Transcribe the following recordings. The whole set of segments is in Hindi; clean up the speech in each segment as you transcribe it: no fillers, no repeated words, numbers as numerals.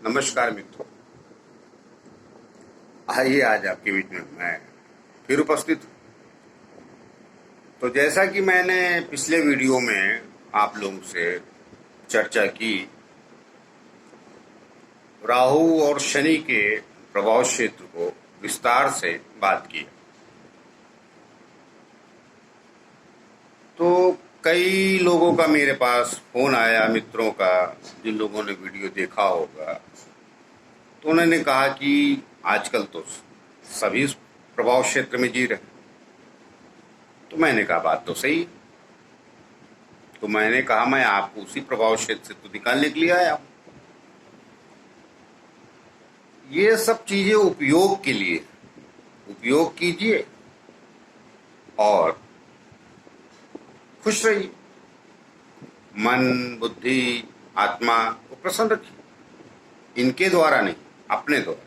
नमस्कार मित्रों। आइए आज आपके बीच में मैं फिर उपस्थित हूँ। तो जैसा कि मैंने पिछले वीडियो में आप लोगों से चर्चा की, राहु और शनि के प्रभाव क्षेत्र को विस्तार से बात की। तो कई लोगों का मेरे पास फोन आया, मित्रों का, जिन लोगों ने वीडियो देखा होगा, तो उन्होंने कहा कि आजकल तो सभी प्रभाव क्षेत्र में जी रहे। तो मैंने कहा बात तो सही है। तो मैंने कहा मैं आपको उसी प्रभाव क्षेत्र से तो निकालने के लिए आया हूं। ये सब चीजें उपयोग के लिए, उपयोग कीजिए और खुश रहिए। मन, बुद्धि, आत्मा को प्रसन्न रखिए। इनके द्वारा नहीं, अपने द्वारा।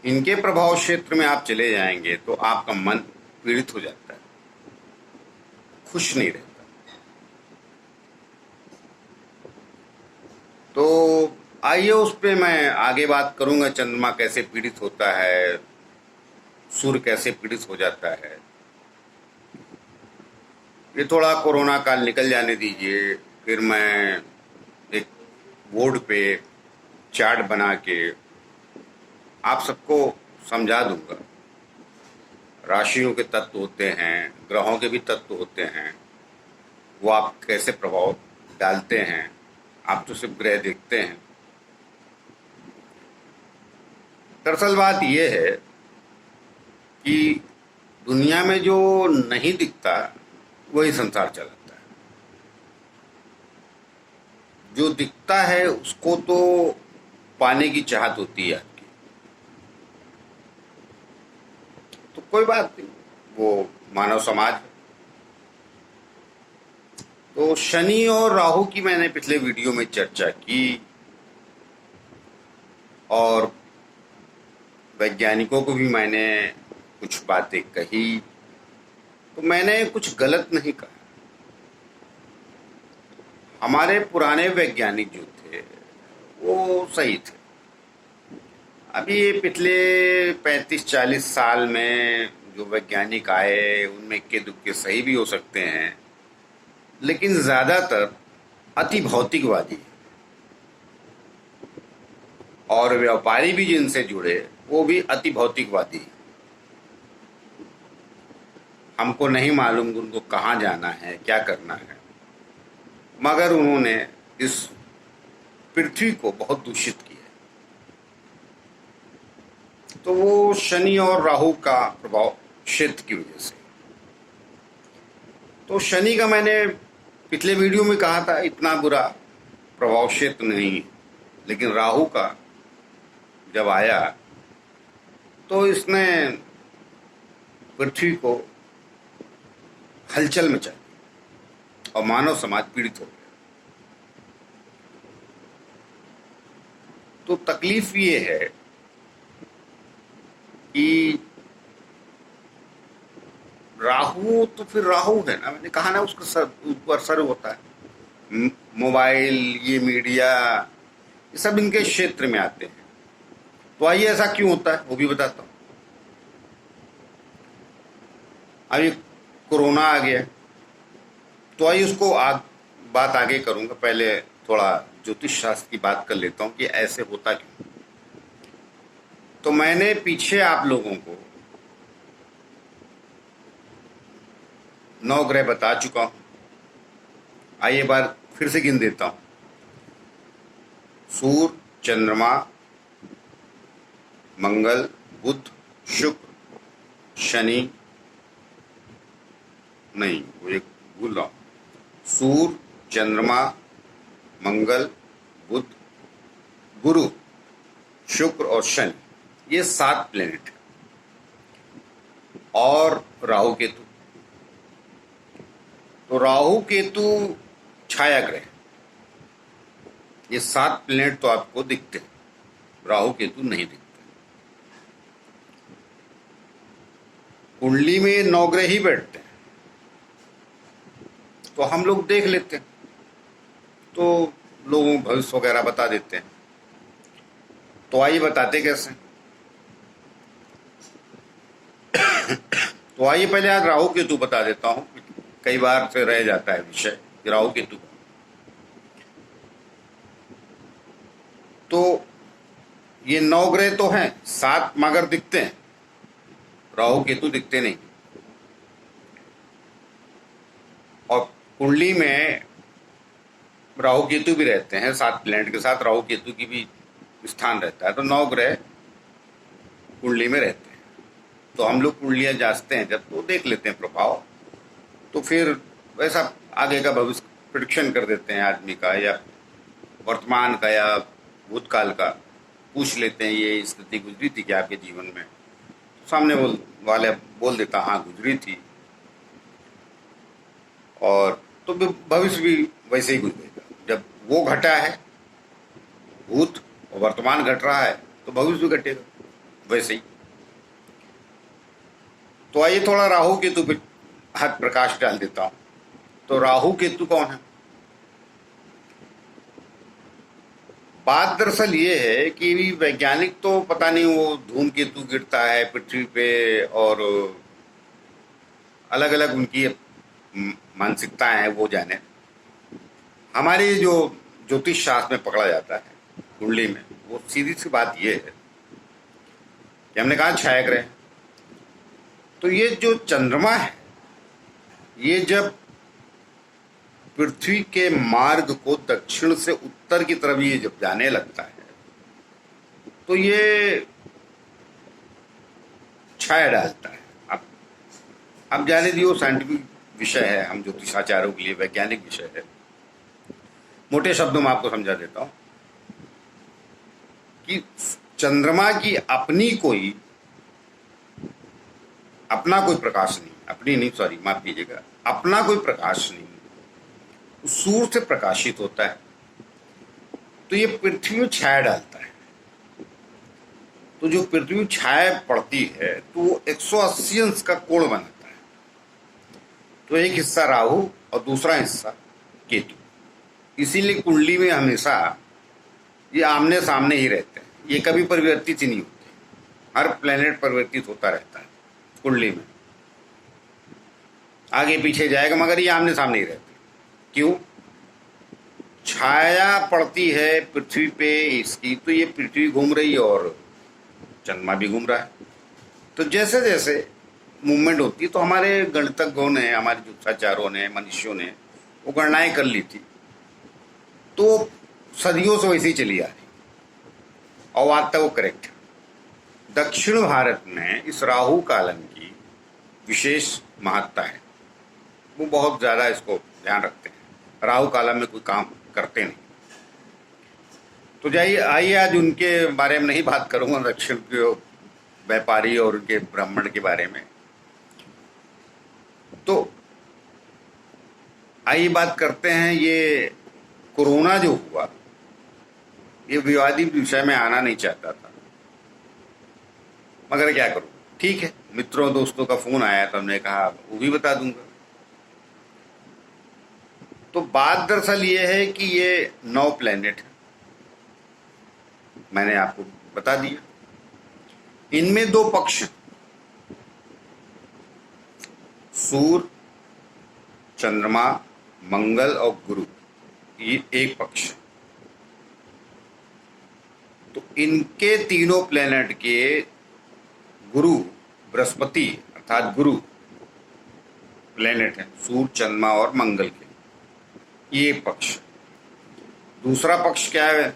इनके प्रभाव क्षेत्र में आप चले जाएंगे तो आपका मन पीड़ित हो जाता है, खुश नहीं रहता। तो आइए उस पे मैं आगे बात करूंगा। चंद्रमा कैसे पीड़ित होता है, सूर्य कैसे पीड़ित हो जाता है। ये थोड़ा कोरोना काल निकल जाने दीजिए, फिर मैं एक बोर्ड पे चार्ट बना के आप सबको समझा दूंगा। राशियों के तत्व होते हैं, ग्रहों के भी तत्व होते हैं, वो आप कैसे प्रभाव डालते हैं। आप तो सिर्फ ग्रह देखते हैं। दरअसल बात यह है कि दुनिया में जो नहीं दिखता वही संसार चलाता है। जो दिखता है उसको तो पाने की चाहत होती है आपकी। तो कोई बात नहीं, वो मानव समाज है। तो शनि और राहु की मैंने पिछले वीडियो में चर्चा की और वैज्ञानिकों को भी मैंने कुछ बातें कही। तो मैंने कुछ गलत नहीं कहा। हमारे पुराने वैज्ञानिक जो थे वो सही थे। अभी ये पिछले 35-40 साल में जो वैज्ञानिक आए उनमें इक्के दुक्के सही भी हो सकते हैं, लेकिन ज्यादातर अति भौतिकवादी और व्यापारी भी जिनसे जुड़े वो भी अति भौतिकवादी। हमको नहीं मालूम उनको कहाँ जाना है, क्या करना है, मगर उन्होंने इस पृथ्वी को बहुत दूषित किया। तो वो शनि और राहु का प्रभाव क्षेत्र की वजह से। तो शनि का मैंने पिछले वीडियो में कहा था इतना बुरा प्रभाव क्षेत्र नहीं, लेकिन राहु का जब आया तो इसने पृथ्वी को हलचल मचा दी और मानव समाज पीड़ित हो गया। तो तकलीफ ये है कि राहु तो फिर राहु है ना, मैंने कहा ना, उसका सर ऊपर सर होता है। मोबाइल, ये मीडिया, ये सब इनके क्षेत्र में आते हैं। तो आइए ऐसा क्यों होता है वो भी बताता हूं। अभी कोरोना आ गया, तो आइए उसको बात आगे करूंगा। पहले थोड़ा ज्योतिष शास्त्र की बात कर लेता हूं कि ऐसे होता क्यों। तो मैंने पीछे आप लोगों को 9 ग्रह बता चुका हूं। आइए बार फिर से गिन देता हूं। सूर्य, चंद्रमा, मंगल, बुध, शुक्र, शनि, नहीं वो एक भूल रहा हूं। सूर्य, चंद्रमा, मंगल, बुध, गुरु, शुक्र और शनि, ये 7 प्लेनेट है। और राहु केतु। तो राहु केतु छाया ग्रह, ये 7 प्लेनेट तो आपको दिखते हैं, राहु केतु नहीं दिखते। कुंडली में 9 ग्रह ही बैठते हैं तो हम लोग देख लेते हैं। तो लोगों को भविष्य वगैरह बता देते हैं। तो आइए बताते कैसे। तो आइए पहले आज राहु केतु बता देता हूं, कई बार से रह जाता है विषय राहु केतु। तो ये 9 ग्रह तो हैं, 7 मगर दिखते हैं, राहु केतु दिखते नहीं। और कुंडली में राहु केतु भी रहते हैं, 7 प्लैनेट के साथ राहु केतु की भी स्थान रहता है। तो 9 ग्रह कुंडली में रहते हैं। तो हम लोग कुंडलियां जांचते हैं जब, तो देख लेते हैं प्रभाव, तो फिर वैसा आगे का भविष्य प्रेडिक्शन कर देते हैं आदमी का, या वर्तमान का या भूतकाल का पूछ लेते हैं, ये स्थिति गुजरी थी क्या आपके जीवन में। सामने वाले बोल देता हाँ गुजरी थी, और तो भविष्य भी वैसे ही गुजरेगा। जब वो घटा है भूत और वर्तमान घट रहा है, तो भविष्य भी घटेगा वैसे ही। तो आइए थोड़ा राहु केतु पे हाथ प्रकाश डाल देता हूं। तो राहु केतु कौन है? बात दरअसल ये है कि वैज्ञानिक तो पता नहीं, वो धूमकेतु गिरता है पृथ्वी पे और अलग अलग उनकी मानसिकताएं हैं, वो जाने। हमारे जो ज्योतिष शास्त्र में पकड़ा जाता है कुंडली में, वो सीधी सी बात ये है कि हमने कहा छाया ग्रह, तो ये जो चंद्रमा है, ये जब पृथ्वी के मार्ग को दक्षिण से उत्तर की तरफ ये जब जाने लगता है, तो ये छाया डालता है। अब जाने दियो, साइंटिफिक विषय है, हम ज्योतिषाचार्यों के लिए वैज्ञानिक विषय है। मोटे शब्दों में आपको समझा देता हूं कि चंद्रमा की अपना कोई प्रकाश नहीं, माफ कीजिएगा, अपना कोई प्रकाश नहीं, सूर्य से प्रकाशित होता है। तो ये पृथ्वी में छाया डालता है। तो जो पृथ्वी में छाया पड़ती है, तो वो 180 अंश का कोण बनाता है। तो एक हिस्सा राहु और दूसरा हिस्सा केतु। इसीलिए कुंडली में हमेशा ये आमने सामने ही रहते हैं, ये कभी परिवर्तित ही नहीं होते। हर प्लेनेट परिवर्तित होता रहता है कुंडली में, आगे पीछे जाएगा, मगर ये आमने सामने ही रहते। क्यों? छाया पड़ती है पृथ्वी पे इसकी, तो ये पृथ्वी घूम रही है और चंद्रमा भी घूम रहा है। तो जैसे जैसे मूवमेंट होती है, तो हमारे गणितज्ञों ने, हमारे ज्योतिषाचार्यों ने, मनुष्यों ने वो गणनाएं कर ली थी, तो सदियों से वैसे ही चली आ रही, और आज तक वो करेक्ट है। दक्षिण भारत में इस राहु कालन की विशेष महत्ता है, वो बहुत ज्यादा इसको ध्यान रखते हैं। राहु कालम में कोई काम करते नहीं। तो आइए आज उनके बारे में नहीं बात करूंगा, दक्षिण के व्यापारी और उनके ब्राह्मण के बारे में। तो आइए बात करते हैं, ये कोरोना जो हुआ, ये विवादित विषय में आना नहीं चाहता था, मगर क्या करूं, ठीक है, मित्रों दोस्तों का फोन आया तो हमने कहा वो भी बता दूंगा। तो बात दरअसल ये है कि ये 9 प्लैनेट है, मैंने आपको बता दिया। इनमें 2 पक्ष, सूर्य, चंद्रमा, मंगल और गुरु, ये एक पक्ष। तो इनके तीनों प्लैनेट के गुरु बृहस्पति अर्थात गुरु प्लैनेट है, सूर्य, चंद्रमा और मंगल के, ये पक्ष। दूसरा पक्ष क्या है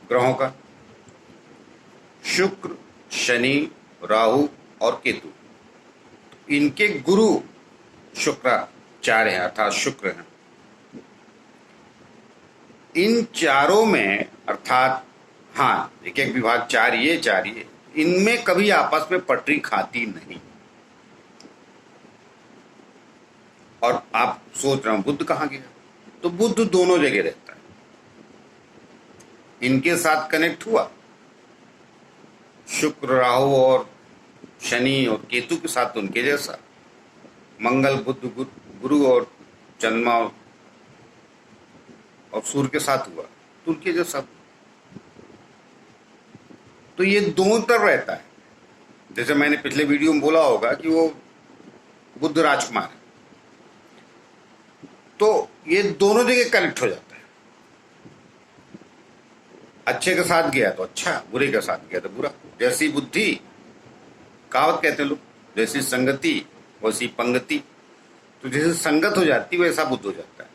ग्रहों का? शुक्र, शनि, राहु और केतु। इनके गुरु शुक्राचार्य हैं अर्थात शुक्र हैं। इन चारों में अर्थात हाँ, एक एक विभाग 4 ये 4 ये, इनमें कभी आपस में पटरी खाती नहीं। और आप सोच रहे हो बुध कहाँ गया? तो बुध दोनों जगह रहता है। इनके साथ कनेक्ट हुआ, शुक्र, राहु और शनि और केतु के साथ उनके जैसा, मंगल, बुध, गुरु और चंद्रमा और सूर्य के साथ हुआ तो उनके जैसा। तो ये दोनों तरफ रहता है। जैसे मैंने पिछले वीडियो में बोला होगा कि वो बुद्ध राजकुमार है, तो ये दोनों जगह कनेक्ट हो जाता है। अच्छे के साथ गया तो अच्छा, बुरे के साथ गया तो बुरा। जैसी बुद्धि, कहावत कहते हैं लोग, जैसी संगति वैसी पंगति। तो जैसे संगत हो जाती वैसा बुद्ध हो जाता है।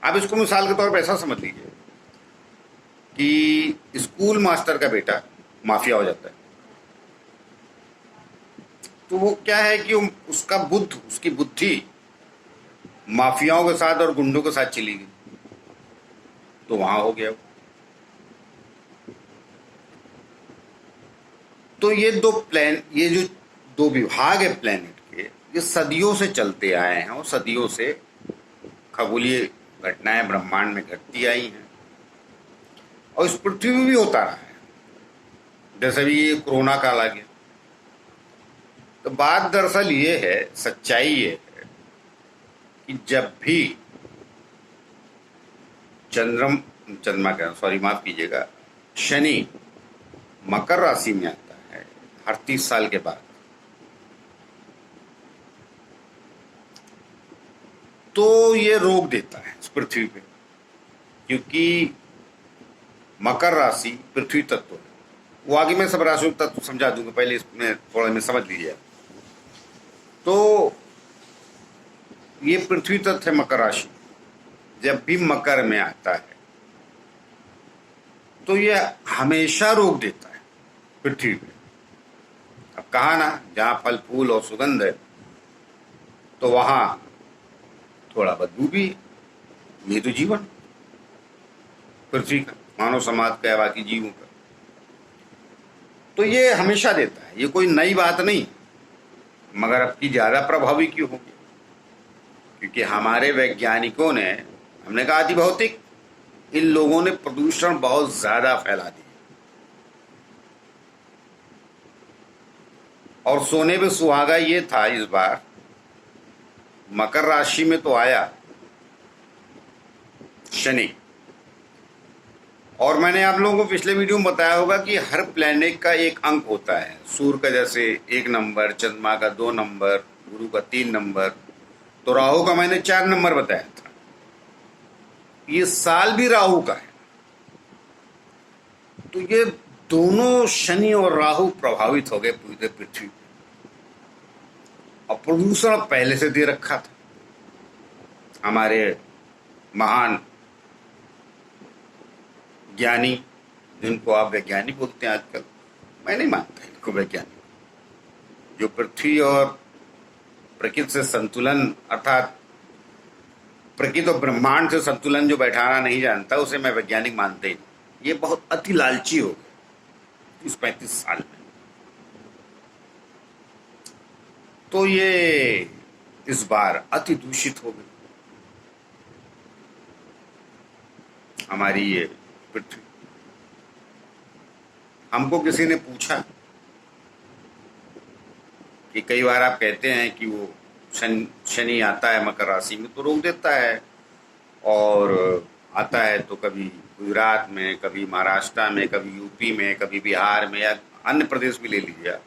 आप इसको मिसाल के तौर पर ऐसा समझ लीजिए कि स्कूल मास्टर का बेटा माफिया हो जाता है, तो वो क्या है कि उसका उसकी बुद्धि माफियाओं के साथ और गुंडों के साथ चली गई, तो वहां हो गया वो। तो ये ये जो दो विभाग है प्लेनेट के, ये सदियों से चलते आए हैं और सदियों से खगोलीय घटनाएं ब्रह्मांड में घटती आई हैं और इस पृथ्वी में भी होता रहा है। जैसे भी ये कोरोना काल आ गया, तो बात दरअसल ये है, सच्चाई ये है कि जब भी चंद्रमा का, सॉरी माफ कीजिएगा, शनि मकर राशि में आता है हर 30 साल के बाद, तो ये रोक देता है इस पृथ्वी पे, क्योंकि मकर राशि पृथ्वी तत्व है। वो आगे मैं सब राशियों तत्व समझा दूंगा, पहले इसमें थोड़ा में समझ लीजिए। तो ये पृथ्वी तत्व है मकर राशि, जब भी मकर में आता है तो ये हमेशा रोक देता है पृथ्वी पे। अब कहा ना, जहां फल फूल और सुगंध है तो वहां थोड़ा बदबू भी है। ये तो जीवन पृथ्वी का, मानव समाज का, बाकी जीवों का, तो ये हमेशा देता है। ये कोई नई बात नहीं, मगर अब की ज्यादा प्रभावी क्यों होगी? क्योंकि हमारे वैज्ञानिकों ने, हमने कहा अति भौतिक, इन लोगों ने प्रदूषण बहुत ज्यादा फैला दिया। और सोने पे सुहागा ये था इस बार, मकर राशि में तो आया शनि, और मैंने आप लोगों को पिछले वीडियो में बताया होगा कि हर प्लैनेट का एक अंक होता है। सूर्य का जैसे 1 नंबर, चंद्रमा का 2 नंबर, गुरु का 3 नंबर, तो राहु का मैंने 4 नंबर बताया था। ये साल भी राहु का है, तो ये दोनों शनि और राहु प्रभावित हो गए पूरे पृथ्वी पे। और प्रदूषण पहले से दे रखा था। हमारे महान ज्ञानी, जिनको आप वैज्ञानिक बोलते हैं आजकल, मैं नहीं मानता इनको वैज्ञानिक, जो पृथ्वी और प्रकृति से संतुलन, अर्थात प्रकृति और ब्रह्मांड से संतुलन जो बैठाना नहीं जानता, उसे मैं वैज्ञानिक मानते ही नहीं। ये बहुत अति लालची हो गया 30-35 साल में। तो ये इस बार अति दूषित हो गई हमारी ये पृथ्वी। हमको किसी ने पूछा कि कई बार आप कहते हैं कि वो शनि आता है मकर राशि में तो रोक देता है, और आता है तो कभी गुजरात में, कभी महाराष्ट्र में, कभी यूपी में, कभी बिहार में, या अन्य प्रदेश में ले लीजिए,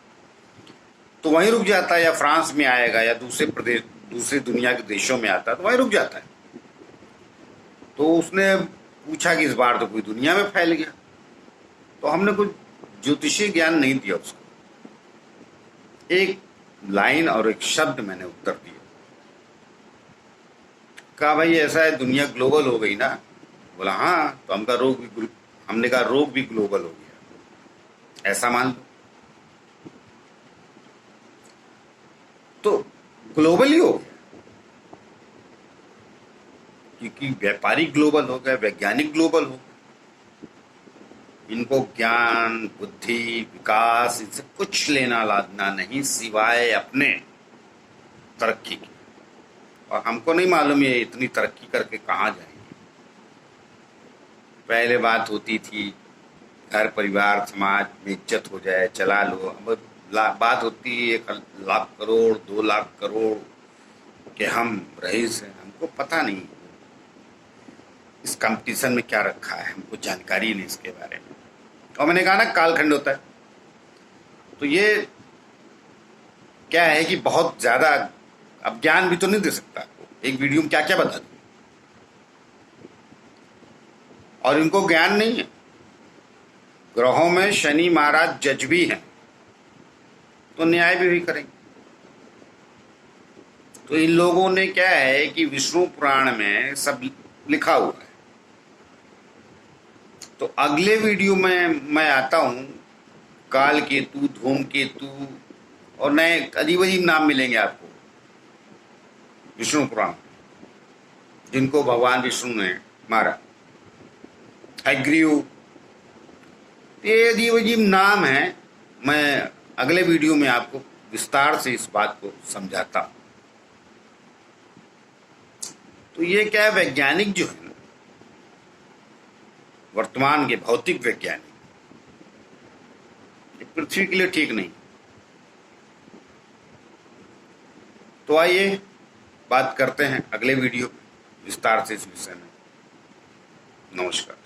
तो वहीं रुक जाता है, या फ्रांस में आएगा, या दूसरे प्रदेश, दूसरे दुनिया के देशों में आता है तो वहीं रुक जाता है। तो उसने पूछा कि इस बार तो कोई दुनिया में फैल गया, तो हमने कुछ ज्योतिषीय ज्ञान नहीं दिया उसको, एक लाइन और एक शब्द मैंने उत्तर दिया। कहा भाई ऐसा है, दुनिया ग्लोबल हो गई ना? बोला हाँ, तो हमने कहा रोग भी ग्लोबल हो गया, ऐसा मान लो। तो ग्लोबल ही हो गया, क्योंकि व्यापारी ग्लोबल हो गए, वैज्ञानिक ग्लोबल हो गए। इनको ज्ञान, बुद्धि, विकास, इनसे कुछ लेना लादना नहीं, सिवाय अपने तरक्की की। और हमको नहीं मालूम ये इतनी तरक्की करके कहाँ जाएंगे। पहले बात होती थी घर परिवार समाज में इज्जत हो जाए, चला लो। अब बात होती है 1 लाख करोड़, 2 लाख करोड़ के हम रईस हैं। हमको पता नहीं, इस कंपटीशन में क्या रखा है, हमको जानकारी नहीं इसके बारे में। और मैंने कहा ना कालखंड होता है, तो ये क्या है कि बहुत ज्यादा अब ज्ञान भी तो नहीं दे सकता आपको, एक वीडियो में क्या क्या बता दूं, और इनको ज्ञान नहीं है। ग्रहों में शनि महाराज जज भी हैं, तो न्याय भी करेंगे। तो इन लोगों ने क्या है कि विष्णु पुराण में सब लिखा हुआ है। तो अगले वीडियो में मैं आता हूं, काल केतु, धूम केतु और नए अजीब अजीब नाम मिलेंगे आपको विष्णु पुराण, जिनको भगवान विष्णु ने मारा। हयग्रीव, ये अजीब अजीब नाम है। मैं अगले वीडियो में आपको विस्तार से इस बात को समझाता हूं। तो ये क्या है, वैज्ञानिक जो है ना, वर्तमान के भौतिक वैज्ञानिक, पृथ्वी के लिए ठीक नहीं। तो आइए बात करते हैं अगले वीडियो में विस्तार से इस विषय में। नमस्कार।